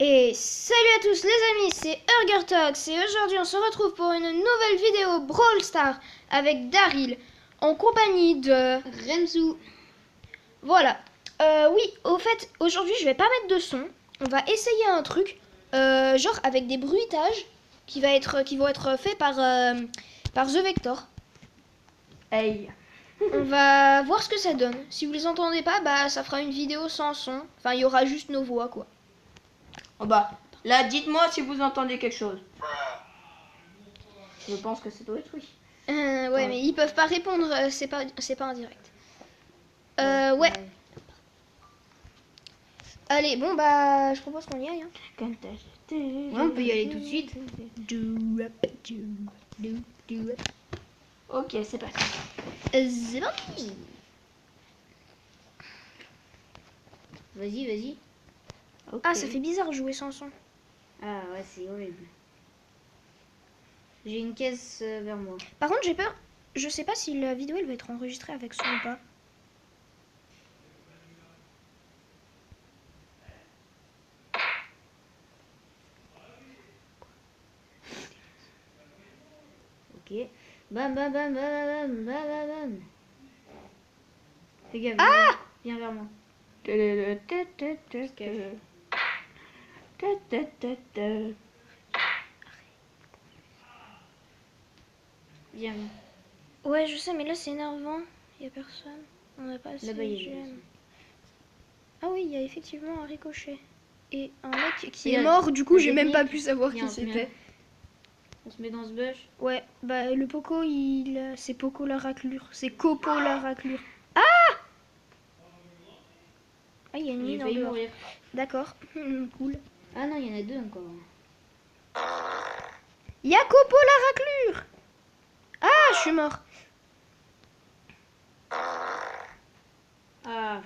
Et salut à tous les amis, c'est Urgertox et aujourd'hui on se retrouve pour une nouvelle vidéo Brawl Stars avec Daryl en compagnie de Remzou. Voilà, oui, au fait, aujourd'hui je vais pas mettre de son, on va essayer un truc, genre avec des bruitages qui vont être faits par The Vector. Hey. On va voir ce que ça donne. Si vous les entendez pas, bah ça fera une vidéo sans son, enfin il y aura juste nos voix quoi. Oh bah, là, dites-moi si vous entendez quelque chose. Je pense que ça doit être oui. Ouais, mais ils peuvent pas répondre, c'est pas en direct. Ouais. Allez, bon bah, je propose qu'on y aille. Hein. Ouais, on peut y aller tout de suite. Ok, c'est parti. C'est parti. Vas-y, vas-y. Okay. Ah, ça fait bizarre jouer sans son. Ah ouais, c'est horrible. J'ai une caisse vers moi. Par contre, j'ai peur. Je sais pas si la vidéo elle va être enregistrée avec son ou pas. Ok. Bam, bam, bam, bam, bam, bam, bam, bam. Fais gaffe. Ah! Viens vers moi. Viens. Ouais, je sais, mais là c'est énervant. Y a personne. On n'a pas assez Là-bas, de il y a gemmes. Ah oui, il y a effectivement un ricochet. Et un mec qui Et est mort, du coup j'ai même pas pu technique. savoir Viens, qui c'était. On se met dans ce bush. Ouais, bah le Poco, c'est Poco la raclure. C'est Copo la raclure. Ah, il y a une J'ai mine en failli dehors. mourir. D'accord, cool. Ah non, il y en a deux encore. Il y a Copo la raclure. Ah, je suis mort. Ah.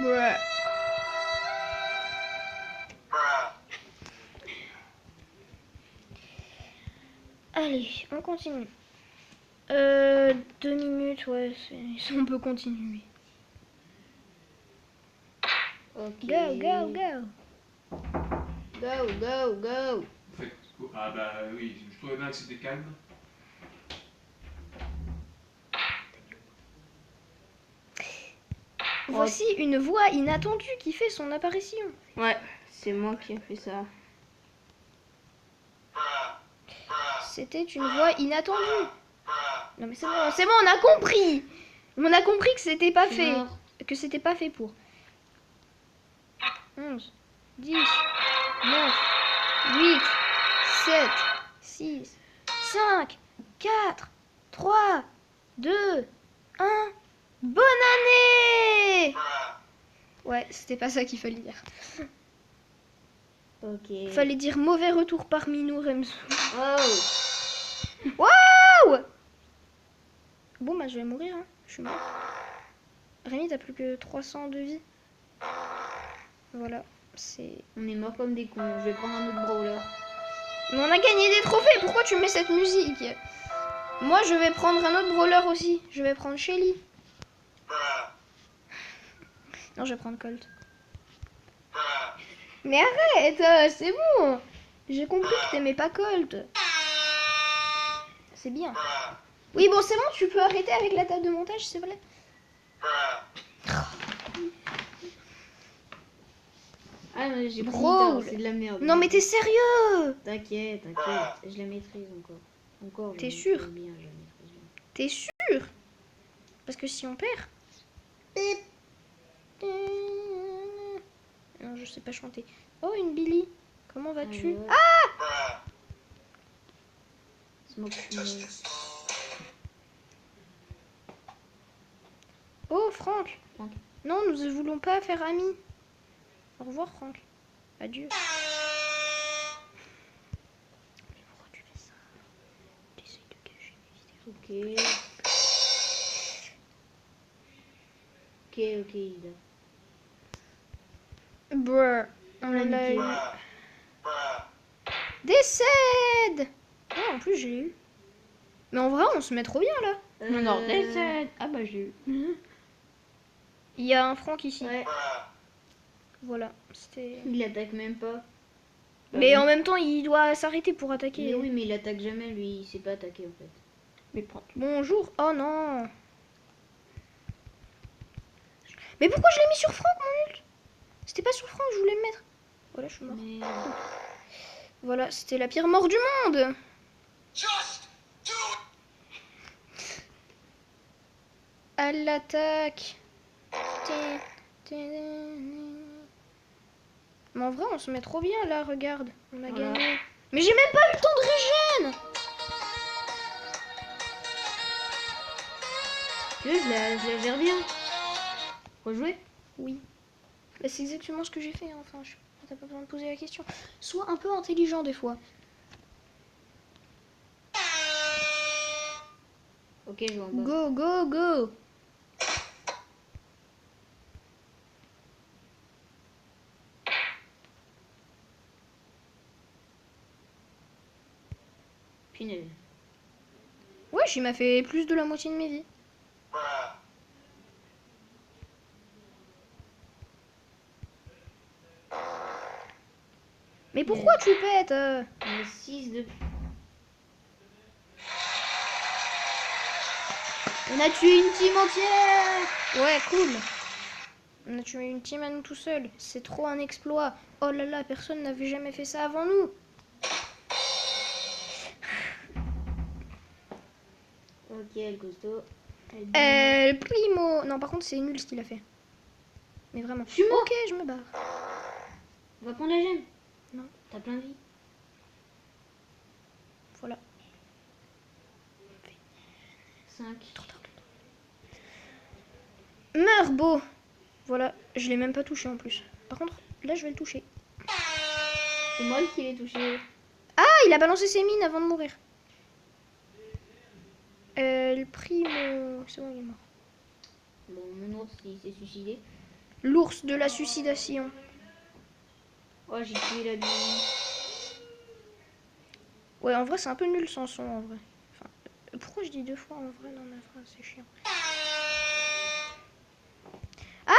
Ouais. Allez, on continue. 2 minutes, ouais, on peut continuer. Ok. Go, go, go. Go, go, go. Ah bah oui, je trouvais bien que c'était calme. Voici une voix inattendue qui fait son apparition. Ouais, c'est moi qui ai fait ça. C'était une voix inattendue. Non mais c'est bon, on a compris. On a compris que c'était pas fait. Mort. Que c'était pas fait pour. 11, 10, 9, 8, 7, 6, 5, 4, 3, 2, 1. Bonne année! Ouais, c'était pas ça qu'il fallait dire. Ok. Fallait dire mauvais retour parmi nous, Remzou. Oh. Waouh! Bon, bah je vais mourir, hein. Je suis mort. Rémi, t'as plus que 300 de vie. Voilà, c'est... On est mort comme des cons. Je vais prendre un autre brawler. Mais on a gagné des trophées, pourquoi tu mets cette musique? Moi, je vais prendre un autre brawler aussi. Je vais prendre Shelly. Non, je vais prendre Colt. Mais arrête, c'est bon. J'ai compris que t'aimais pas Colt. C'est bien. Oui, bon, c'est bon, tu peux arrêter avec la table de montage, c'est vrai. Ah, mais j'ai pris Brawl. c'est de la merde. Non, mais t'es sérieux? T'inquiète, t'inquiète. Je la maîtrise encore. Encore. T'es sûr? Bien, je la maîtrise bien. T'es sûr? Parce que si on perd... Non, je sais pas chanter. Oh, une Billy. Comment vas-tu? Ah! Oh, Franck. Non, nous ne voulons pas faire amis. Au revoir, Franck. Adieu. Mais pourquoi tu fais ça? T'essayes de cacher mes vidéos. Ok, Ida. Brr. On l'a eu. Décède! Oh, en plus, j'ai eu. Mais en vrai, on se met trop bien là. Euh, Ah bah j'ai eu. Il y a un Franck ici. Ouais, Voilà, c'était. il attaque même pas. Mais en même temps, il doit s'arrêter pour attaquer. Mais oui, mais il attaque jamais, lui, il sait pas attaquer en fait. Mais prends. Bonjour. Oh non. Mais pourquoi je l'ai mis sur Franck, mon ult? C'était pas sur Franck, je voulais le mettre. Voilà, je suis mort. Merde. Voilà, c'était la pire mort du monde. À l'attaque. Mais en vrai, on se met trop bien là, regarde. On a Voilà. gagné. Mais j'ai même pas eu le temps de régène. Tu veux, je la gère bien. Rejouer? Oui. Bah, c'est exactement ce que j'ai fait, hein. Enfin, t'as pas besoin de poser la question. Sois un peu intelligent des fois. Ok, je vais en bas. Go, go, go. Punaise. Ouais, il m'a fait plus de la moitié de mes vies. Mais pourquoi tu pètes On a 6 de... On a tué une team entière. Ouais, cool. On a tué une team à nous tout seuls. C'est trop un exploit. Oh là là, personne n'avait jamais fait ça avant nous. Ok, El Costo. El Primo. Non, par contre, c'est nul ce qu'il a fait. Mais vraiment. Je suis mort. Ok, je me barre. On va prendre la gemme. Non. T'as plein de vie. Voilà. 5. Meurs, beau. Voilà, je l'ai même pas touché en plus. Par contre, là, je vais le toucher. C'est moi qui l'ai touché. Ah, il a balancé ses mines avant de mourir. El Primo. C'est bon, il est mort. Bon, mon ours, il s'est suicidé. L'ours de la suicidation. Oh, j'ai tué la bille. Ouais, en vrai, c'est un peu nul sans son, en vrai. Enfin, pourquoi je dis deux fois en vrai dans ma phrase? C'est chiant. Ah!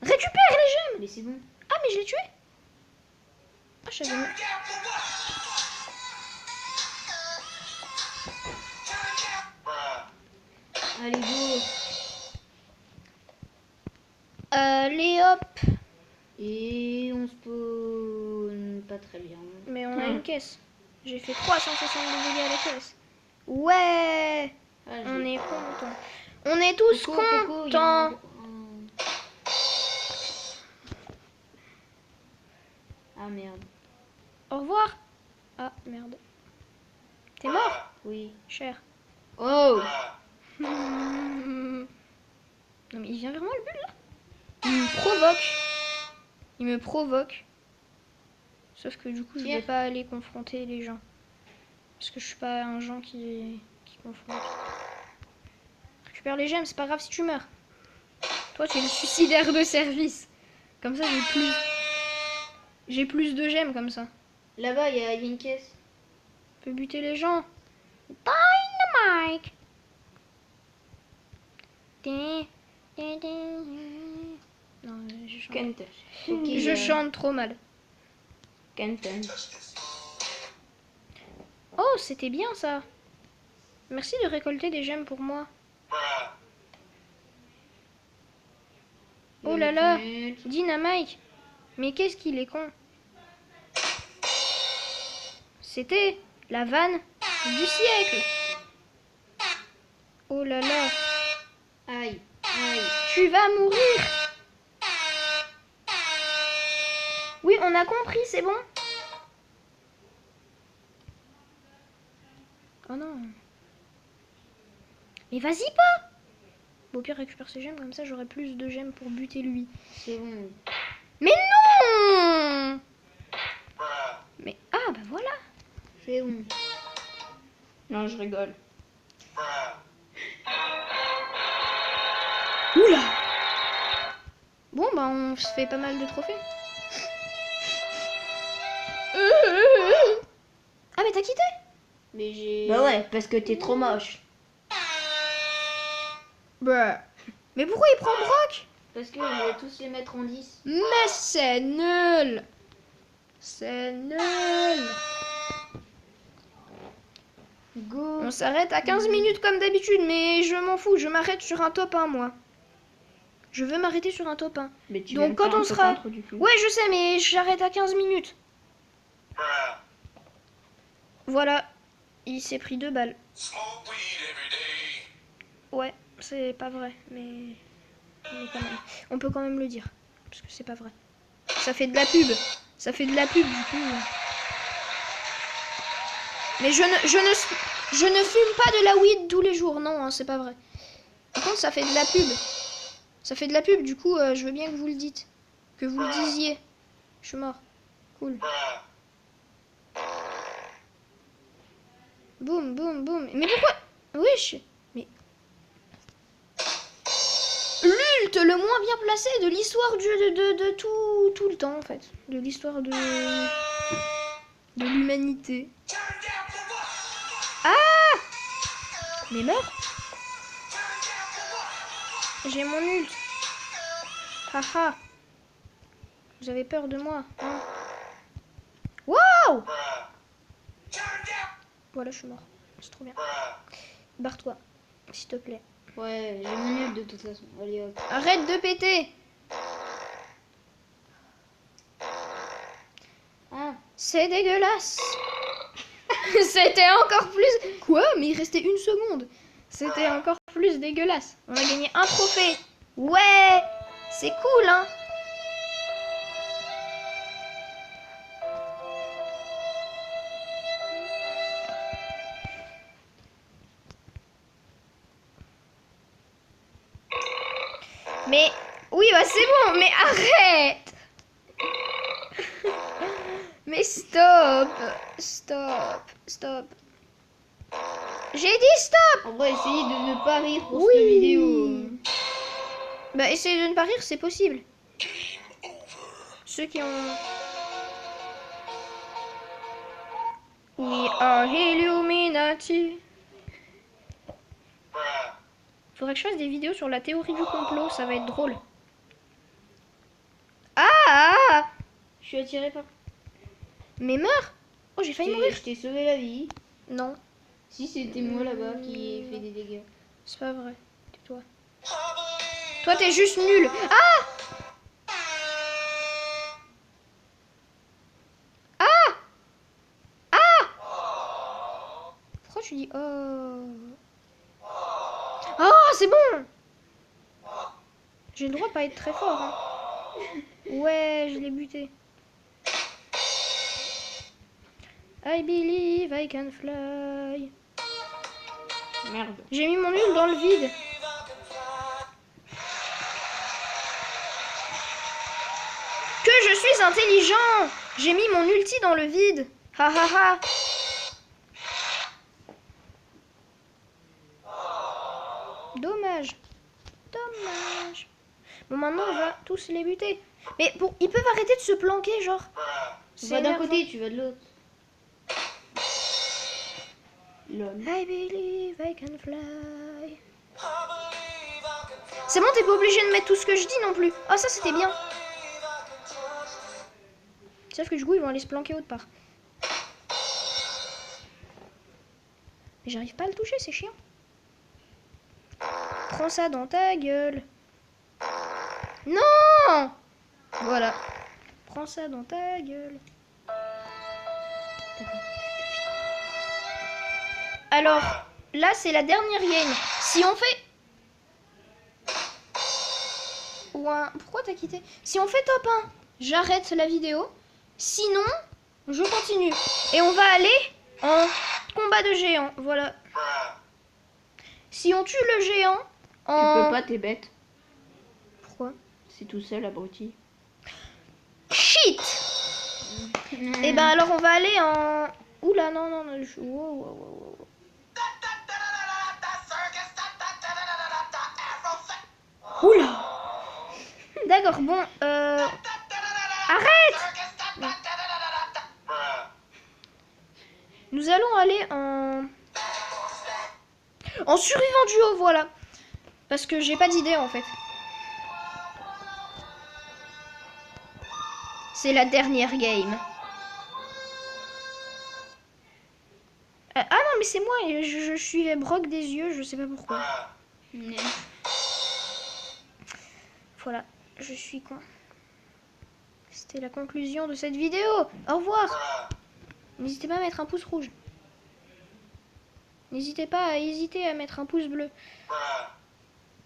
Récupère les gemmes! Mais c'est bon. Ah, mais je l'ai tué! Ah, je savais même. Allez, go. Allez, hop! Et on spawn pas très bien. Mais on a une caisse. J'ai fait 362 dégâts à la caisse. Ouais! Ah, On j'ai- est contents. On est tous Coco, Coco, il y a un- contents! Ah merde. Au revoir! Ah, merde. T'es mort? Oui. Cher. Oh. Non mais il vient vers moi le bulle là. Il me provoque. Il me provoque. Sauf que du coup je vais pas aller confronter les gens. Parce que je suis pas un gens qui confronte. Récupère les gemmes, c'est pas grave si tu meurs. Toi tu es le suicidaire de service. Comme ça j'ai plus de gemmes comme ça. Là-bas, il y a une caisse. On peut buter les gens. Dynamite. Non, je chante. Kent. Ok, Je chante trop mal. Kenton. Oh, c'était bien ça. Merci de récolter des gemmes pour moi. Oh là là. Dynamite. Mais qu'est-ce qu'il est con. C'était la vanne du siècle. Oh là là. Aïe, aïe. Tu vas mourir. Oui, on a compris, c'est bon. Oh non. Mais vas-y pas. Bon, au pire, récupère ces gemmes, comme ça j'aurai plus de gemmes pour buter lui. C'est bon. Mais non. Mais ah bah voilà. C'est bon. Non, je rigole. Oula. Bon bah on se fait pas mal de trophées. Ah mais t'as quitté? Mais j'ai... Bah ouais, parce que t'es trop moche. Bruh. Mais pourquoi il prend Brock? Parce que je vais tous les mettre en 10. Mais c'est nul. C'est nul. Go. On s'arrête à 15 minutes comme d'habitude, mais je m'en fous, je m'arrête sur un top 1 moi. Je veux m'arrêter sur un top 1. Mais tu Donc, viens de quand faire on un sera- top intro du film. Ouais, je sais, mais j'arrête à 15 minutes. Voilà, il s'est pris 2 balles. Ouais, c'est pas vrai, mais quand même. On peut quand même le dire, parce que c'est pas vrai. Ça fait de la pub. Ça fait de la pub du coup. Mais je ne fume pas de la weed tous les jours, non, hein, c'est pas vrai. Par contre, ça fait de la pub. Ça fait de la pub, du coup, je veux bien que vous le dites. Que vous le disiez. Je suis mort. Cool. Boum, boum, boum. Mais pourquoi? Wesh. Mais... Lult, le moins bien placé de l'histoire de tout le temps, en fait. De l'histoire de l'humanité. Ah! Mais meurs. J'ai mon ult. Haha. Vous avez peur de moi, hein? Waouh! Voilà, je suis mort. C'est trop bien. Barre-toi, s'il te plaît. Ouais, j'ai mon ult de toute façon. Allez hop. Arrête de péter! Ah, C'est dégueulasse! C'était encore plus... Quoi? Mais il restait 1 seconde. C'était encore plus dégueulasse. On a gagné un trophée. Ouais! C'est cool, hein? Mais... Oui, bah c'est bon, mais arrête! Mais stop! Stop! Stop! J'ai dit stop! on va essayer de ne pas rire pour Oui. cette vidéo. Bah essayer de ne pas rire, c'est possible. Ceux qui ont... We are Illuminati. Faudrait que je fasse des vidéos sur la théorie du complot, ça va être drôle. Ah! Je suis attiré par... Mais meurs! Oh, j'ai failli mourir. Je t'ai sauvé la vie. Non, Si c'était moi là-bas qui ai fait des dégâts. c'est pas vrai. Tais-toi. Toi, t'es juste nul. Ah! Ah! Ah! Pourquoi tu dis oh? Oh, c'est bon! J'ai le droit de pas être très fort. Hein. Ouais, je l'ai buté. I believe I can fly. Merde. J'ai mis mon nul dans le vide. Que je suis intelligent! J'ai mis mon ulti dans le vide. Ha ha ha. Dommage. Dommage. Bon, maintenant on va tous les buter. Mais bon, ils peuvent arrêter de se planquer, genre. Tu vas d'un côté, tu vas de l'autre. Lol. I believe I can fly. C'est bon, t'es pas obligé de mettre tout ce que je dis non plus. Ah, ça c'était bien. Sauf que du coup, ils vont aller se planquer autre part. Mais j'arrive pas à le toucher, c'est chiant. Prends ça dans ta gueule. Non! Voilà. Prends ça dans ta gueule. Alors, là, c'est la dernière game. Si on fait... Ou un... Pourquoi t'as quitté? Si on fait top 1, j'arrête la vidéo. Sinon, je continue. Et on va aller en combat de géant. Voilà. Si on tue le géant Tu en... peux pas, t'es bête. Pourquoi? C'est tout seul, abruti. Shit! Et ben alors on va aller en... Oula, non, non, non. Wow, wow, wow, wow. Oula! D'accord, bon, Arrête! Nous Nous allons aller en survivant duo, voilà. Parce que j'ai pas d'idée en fait. C'est la dernière game. Ah non, mais c'est moi, je suivais Brock des yeux, je sais pas pourquoi. Voilà, je suis con. C'était la conclusion de cette vidéo. Au revoir. N'hésitez pas à mettre un pouce rouge. N'hésitez pas à hésiter à mettre un pouce bleu.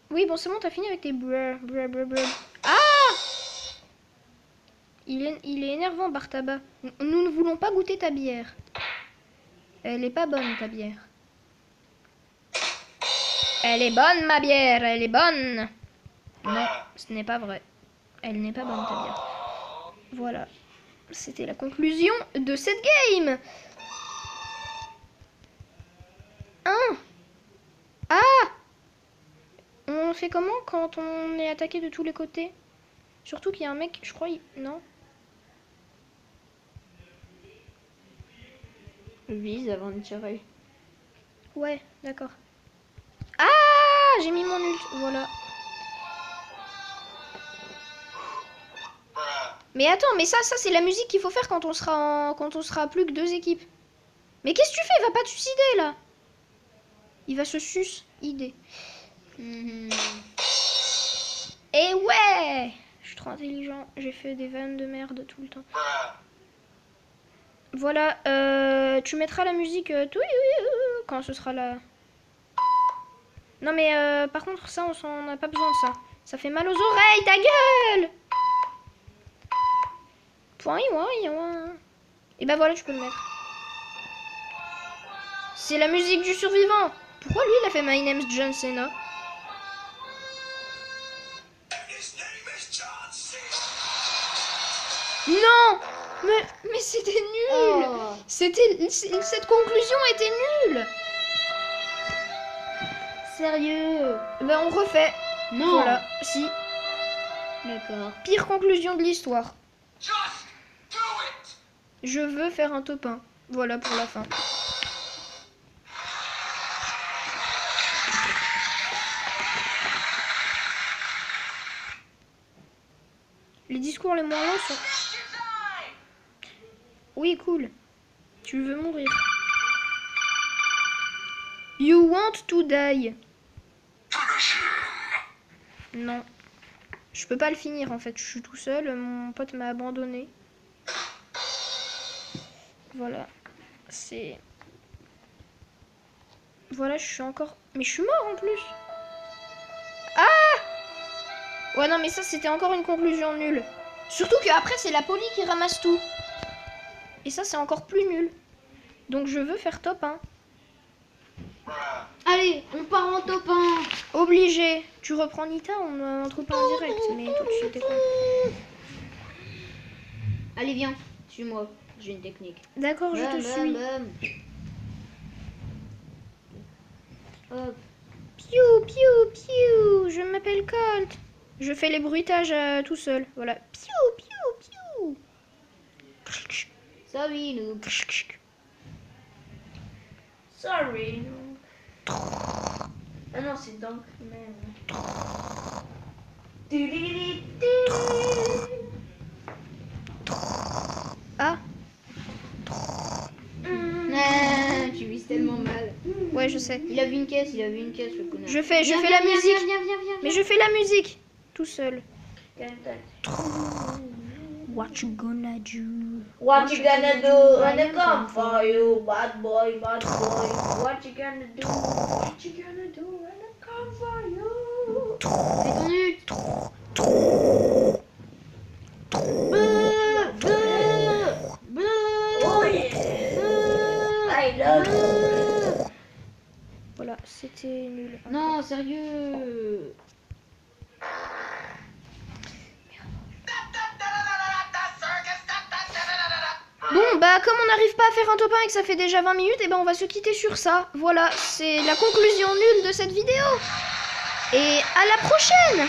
Oui, bon, c'est bon, t'as fini avec tes bleu. Ah! Il est énervant, Bartaba. Nous ne voulons pas goûter ta bière. Elle est pas bonne, ta bière. Elle est bonne, ma bière. Elle est bonne. Non, ce n'est pas vrai. Elle n'est pas bonne, ta bière. Voilà. C'était la conclusion de cette game. On fait comment quand on est attaqué de tous les côtés? Surtout qu'il y a un mec, je crois, non? Vise avant de tirer. Ouais, d'accord. Ah, j'ai mis mon ult, voilà. Mais attends, mais ça c'est la musique qu'il faut faire quand on sera plus que 2 équipes. Mais qu'est-ce que tu fais? Va pas te suicider là. Il va se suicider. Et ouais, je suis trop intelligent. J'ai fait des vannes de merde tout le temps. Voilà, tu mettras la musique quand ce sera là. Non mais par contre ça on n'a pas besoin de ça. Ça fait mal aux oreilles, ta gueule. Et bah voilà, tu peux le mettre. C'est la musique du survivant. Pourquoi lui il a fait My Name's John Cena? Non, mais c'était nul. Oh. Cette conclusion était nulle. Sérieux? Ben on refait. Non. Voilà, si. D'accord. Pire conclusion de l'histoire. Je veux faire un top 1. Voilà pour la fin. Les discours les moins longs sont... Oui, cool. Tu veux mourir. You want to die. Non. Je peux pas le finir en fait. Je suis tout seul. Mon pote m'a abandonné. Voilà. C'est... Voilà, je suis encore... Mais je suis mort en plus. Ah! Ouais, non, mais ça, c'était encore une conclusion nulle. Surtout qu'après, c'est la poli qui ramasse tout. Et ça, c'est encore plus nul. Donc, je veux faire top 1. Allez, on part en top 1. Obligé. Tu reprends Nita, on entre pas en direct. Mais toi, tu étais con. Allez, viens, suis-moi. J'ai une technique. D'accord, je te suis. Hop. Piou, piou, piou. Je m'appelle Colt. Je fais les bruitages tout seul. Voilà. Piou, piou, piou. Sorry, noob. Sorry. Ah non, c'est donc même. Ah, Ah, tu vises tellement mal. ouais, je sais. Il a vu une caisse, le connard. Je fais Viens, la viens, musique. Viens. Mais je fais la musique tout seul. What you gonna do? What you gonna do when they come for you, bad boy, bad boy? What you gonna do? What you gonna do when they come for you? Fais ton ult. Oh yeah! I love you. Voilà, c'était nul. Non, sérieux. Bon, bah comme on n'arrive pas à faire un top 1 et que ça fait déjà 20 minutes, et ben on va se quitter sur ça. Voilà, c'est la conclusion nulle de cette vidéo. Et à la prochaine!